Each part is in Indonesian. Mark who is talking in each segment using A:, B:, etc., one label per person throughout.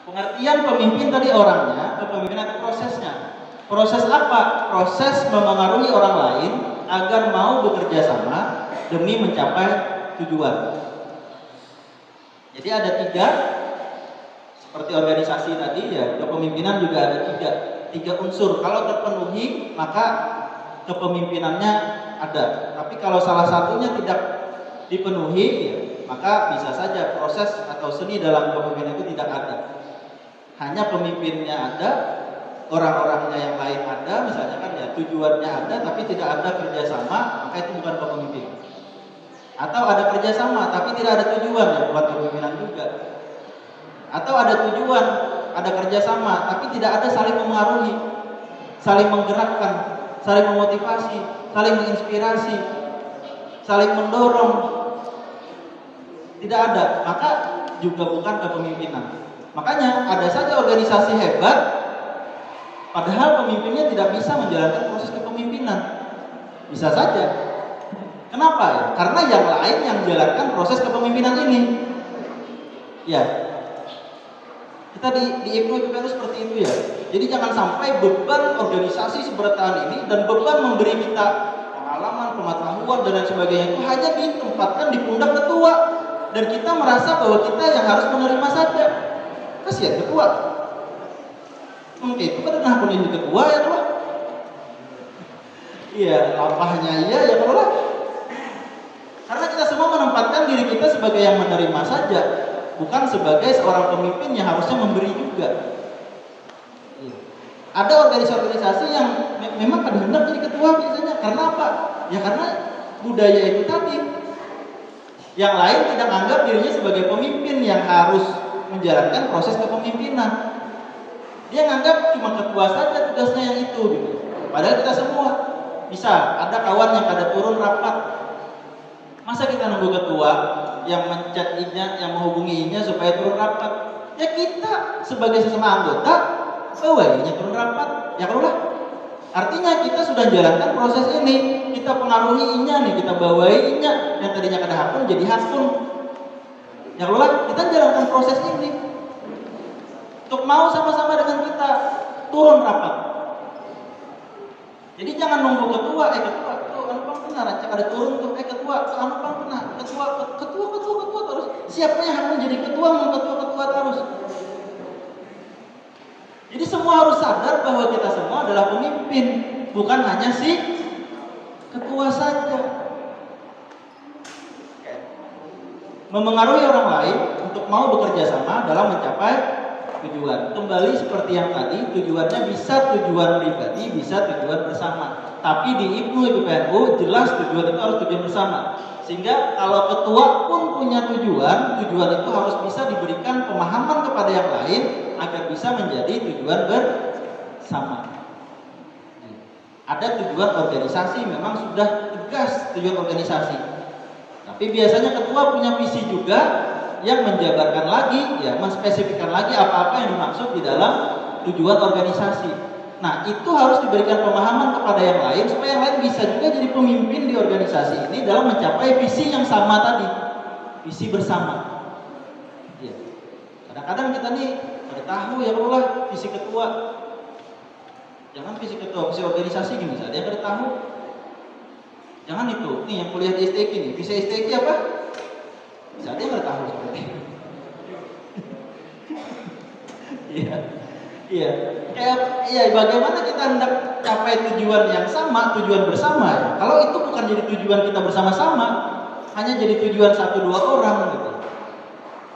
A: Pengertian pemimpin tadi orangnya, kepemimpinan itu prosesnya. Proses apa? Proses memengaruhi orang lain agar mau bekerja sama demi mencapai tujuan. Jadi ada tiga, seperti organisasi tadi ya, kepemimpinan juga ada tiga unsur. Kalau terpenuhi maka kepemimpinannya ada. Tapi kalau salah satunya tidak dipenuhi, ya, maka bisa saja proses atau seni dalam kepemimpinan itu tidak ada. Hanya pemimpinnya ada, orang-orangnya yang lain ada, misalnya kan ya tujuannya ada, tapi tidak ada kerjasama, maka itu bukan kepemimpinan. Atau ada kerjasama, tapi tidak ada tujuan, ya buat kepemimpinan juga. Atau ada tujuan, ada kerjasama, tapi tidak ada saling memengaruhi, saling menggerakkan, saling memotivasi, saling menginspirasi, saling mendorong. Tidak ada, maka juga bukan kepemimpinan. Makanya ada saja organisasi hebat, padahal pemimpinnya tidak bisa menjalankan proses kepemimpinan. Bisa saja. Kenapa ya? Karena yang lain yang menjalankan proses kepemimpinan ini. Ya. Kita di Ibnu juga seperti itu ya. Jadi jangan sampai beban organisasi seberat ini dan beban memberi kita pengalaman, pengetahuan dan lain sebagainya itu hanya ditempatkan di pundak ketua dan kita merasa bahwa kita yang harus menerima saja. Kasihan ketua. Oke, itu kan pernah punya ketua ya kalau. Iya, lapahnya iya ya kalau. Karena kita semua menempatkan diri kita sebagai yang menerima saja, bukan sebagai seorang pemimpin yang harusnya memberi juga. Ada organisasi-organisasi yang memang ada hendak jadi ketua biasanya. Karena apa? Ya karena budaya itu tadi. Yang lain tidak anggap dirinya sebagai pemimpin yang harus menjalankan proses kepemimpinan. Dia nganggap cuma ketua saja tugasnya yang itu gitu. Padahal kita semua bisa ada kawan yang pada turun rapat. Masa kita nunggu ketua yang mencet I-nya, yang menghubungi I-nya supaya turun rapat? Ya kita sebagai sesama anggota bawainnya turun rapat. Ya kalau lah. Artinya kita sudah jalankan proses ini. Kita pengaruhi I-nya nih, kita bawain I-nya yang tadinya kada hakun jadi hakun. Ya kalau lah, kita jalankan proses ini. Untuk mau sama-sama dengan kita turun rapat. Jadi jangan nunggu ketua, ketua tuh anu pang benar, cak ada turun tuh, ketua anu pang benar, ketua terus. Siapa yang harus menjadi ketua, mau ketua terus. Jadi semua harus sadar bahwa kita semua adalah pemimpin, bukan hanya si ketua saja. Memengaruhi orang lain untuk mau bekerja sama dalam mencapai tujuan. Kembali seperti yang tadi, tujuannya bisa tujuan pribadi, bisa tujuan bersama. Tapi di Ibnu IPPNU jelas tujuan itu harus tujuan bersama. Sehingga kalau ketua pun punya tujuan itu harus bisa diberikan pemahaman kepada yang lain agar bisa menjadi tujuan bersama. Ada tujuan organisasi memang sudah tegas tujuan organisasi. Tapi biasanya ketua punya visi juga yang menjabarkan lagi, ya, menspesifikkan lagi apa-apa yang dimaksud di dalam tujuan organisasi. Nah, itu harus diberikan pemahaman kepada yang lain supaya yang lain bisa juga jadi pemimpin di organisasi ini dalam mencapai visi yang sama tadi, visi bersama. Ya. Kadang-kadang kita nih ada tahu ya Allah visi ketua. Jangan visi ketua, visi organisasi gini saja yang ada tahu. Jangan itu, nih yang kuliah di STQ nih, visi STQ apa? Bisa dia nggak tahu seperti itu. Iya. Kayak bagaimana kita hendak capai tujuan yang sama, tujuan bersama ya. Kalau itu bukan jadi tujuan kita bersama-sama, hanya jadi tujuan 1-2 orang gitu.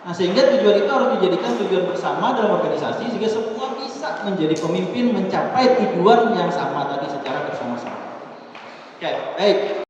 A: Nah, sehingga tujuan itu harus dijadikan tujuan bersama dalam organisasi sehingga semua bisa menjadi pemimpin mencapai tujuan yang sama tadi secara bersama-sama. Oke, baik.